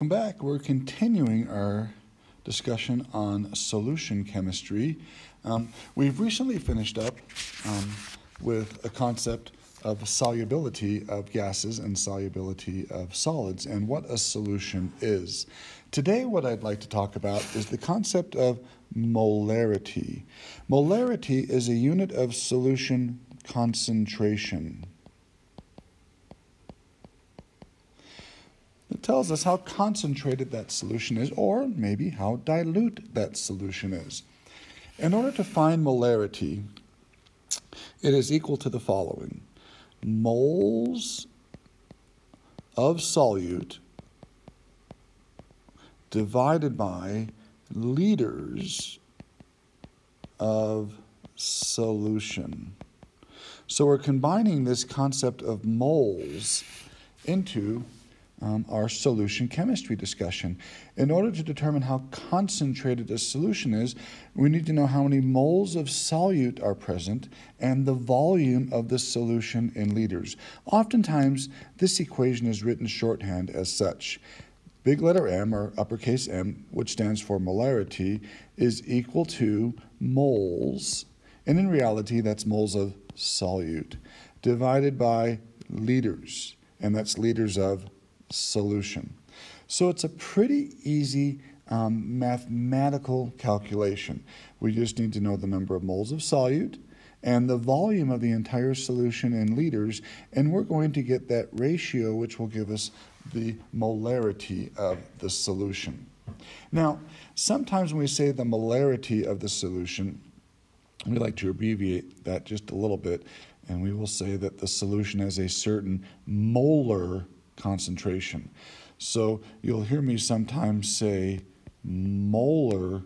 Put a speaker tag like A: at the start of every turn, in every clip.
A: Welcome back. We're continuing our discussion on solution chemistry. We've recently finished up with a concept of solubility of gases and solubility of solids and what a solution is. Today, what I'd like to talk about is the concept of molarity. Molarity is a unit of solution concentration. It tells us how concentrated that solution is, or maybe how dilute that solution is. In order to find molarity, it is equal to the following: moles of solute divided by liters of solution. So we're combining this concept of moles into our solution chemistry discussion. In order to determine how concentrated a solution is, we need to know how many moles of solute are present and the volume of the solution in liters. Oftentimes, this equation is written shorthand as such. Big letter M, or uppercase M, which stands for molarity, is equal to moles, and in reality, that's moles of solute, divided by liters, and that's liters of solution. So it's a pretty easy mathematical calculation. We just need to know the number of moles of solute and the volume of the entire solution in liters, and we're going to get that ratio, which will give us the molarity of the solution. Now, sometimes when we say the molarity of the solution, we like to abbreviate that just a little bit, and we will say that the solution has a certain molar concentration. So you'll hear me sometimes say molar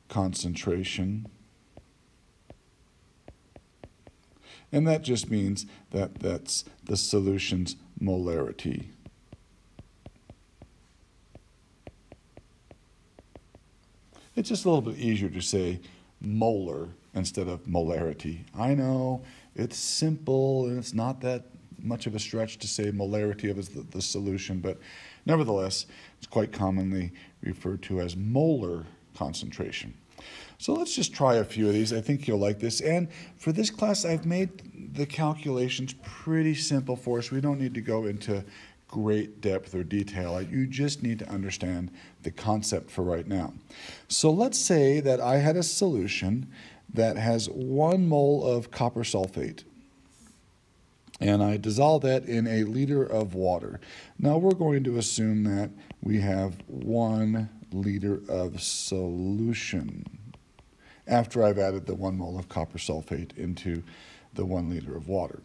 A: concentration, and that just means that that's the solution's molarity. It's just a little bit easier to say molar instead of molarity. I know it's simple and it's not that much of a stretch to say molarity of the solution, but nevertheless, it's quite commonly referred to as molar concentration. So let's just try a few of these. I think you'll like this. And for this class, I've made the calculations pretty simple for us. We don't need to go into great depth or detail. You just need to understand the concept for right now. So let's say that I had a solution that has 1 mole of copper sulfate, and I dissolve that in a liter of water. Now we're going to assume that we have 1 liter of solution after I've added the 1 mole of copper sulfate into the 1 liter of water.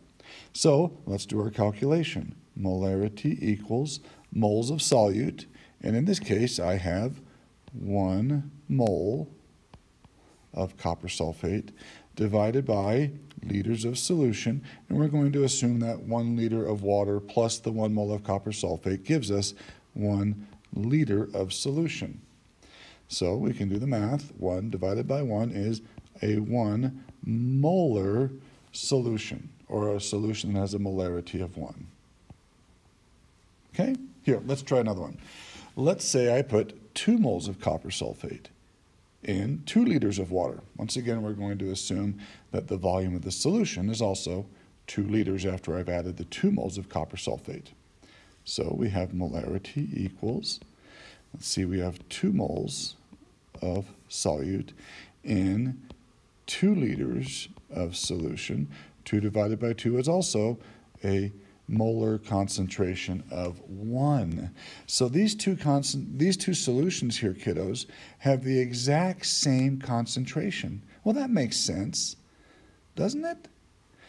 A: So let's do our calculation. Molarity equals moles of solute, and in this case I have 1 mole of copper sulfate divided by liters of solution, and we're going to assume that 1 liter of water plus the 1 mole of copper sulfate gives us 1 liter of solution. So we can do the math. 1 divided by 1 is a 1 molar solution, or a solution that has a molarity of 1. Okay, here, let's try another one. Let's say I put 2 moles of copper sulfate in 2 liters of water. Once again, we're going to assume that the volume of the solution is also 2 liters after I've added the 2 moles of copper sulfate. So we have molarity equals, let's see, we have 2 moles of solute in 2 liters of solution. 2 divided by 2 is also a molar concentration of 1. So these two solutions here, kiddos, have the exact same concentration. Well, that makes sense, doesn't it?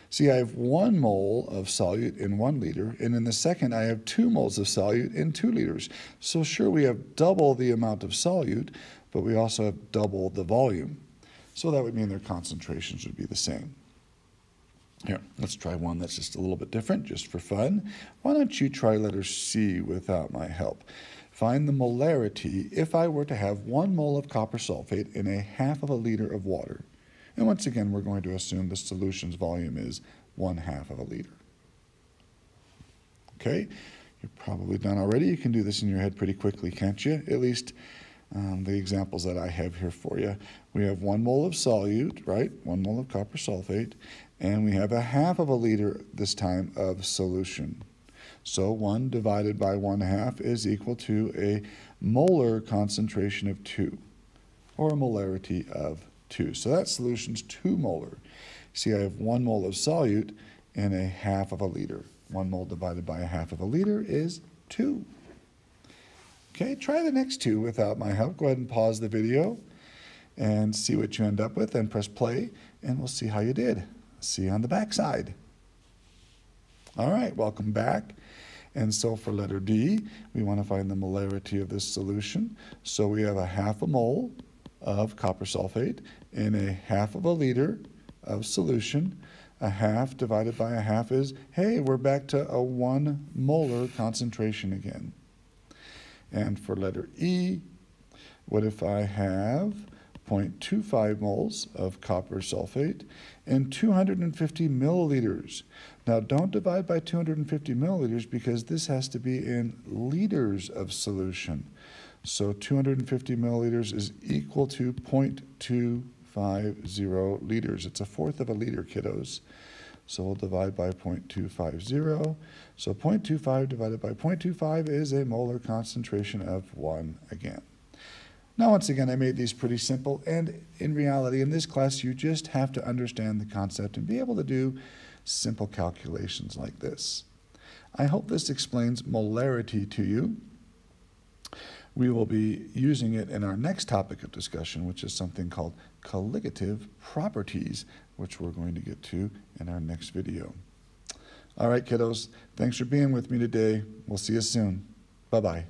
A: See, I have 1 mole of solute in 1 liter, and in the second I have 2 moles of solute in 2 liters. So sure, we have double the amount of solute, but we also have double the volume. So that would mean their concentrations would be the same. Here, let's try one that's just a little bit different, just for fun. Why don't you try letter C without my help? Find the molarity if I were to have 1 mole of copper sulfate in a half of a liter of water. And once again, we're going to assume the solution's volume is 1/2 of a liter. Okay, you're probably done already. You can do this in your head pretty quickly, can't you? At least the examples that I have here for you. We have 1 mole of solute, right? 1 mole of copper sulfate, and we have a half of a liter this time of solution. So 1 divided by 1/2 is equal to a molar concentration of 2, or a molarity of 2. So that solution's 2 molar. See, I have 1 mole of solute and a half of a liter. 1 mole divided by a half of a liter is 2. Okay, try the next 2 without my help. Go ahead and pause the video and see what you end up with, and press play, and we'll see how you did. See you on the back side. All right, welcome back. And so for letter D, we want to find the molarity of this solution. So we have a half a mole of copper sulfate in a half of a liter of solution. A half divided by a half is, hey, we're back to a 1 molar concentration again. And for letter E, what if I have 0.25 moles of copper sulfate and 250 milliliters? Now, don't divide by 250 milliliters because this has to be in liters of solution. So 250 milliliters is equal to 0.250 liters. It's 1/4 of a liter, kiddos. So we'll divide by 0.250. So 0.25 divided by 0.25 is a molar concentration of 1 again. Now, once again, I made these pretty simple, and in reality, in this class, you just have to understand the concept and be able to do simple calculations like this. I hope this explains molarity to you. We will be using it in our next topic of discussion, which is something called colligative properties, which we're going to get to in our next video. All right, kiddos, thanks for being with me today. We'll see you soon. Bye-bye.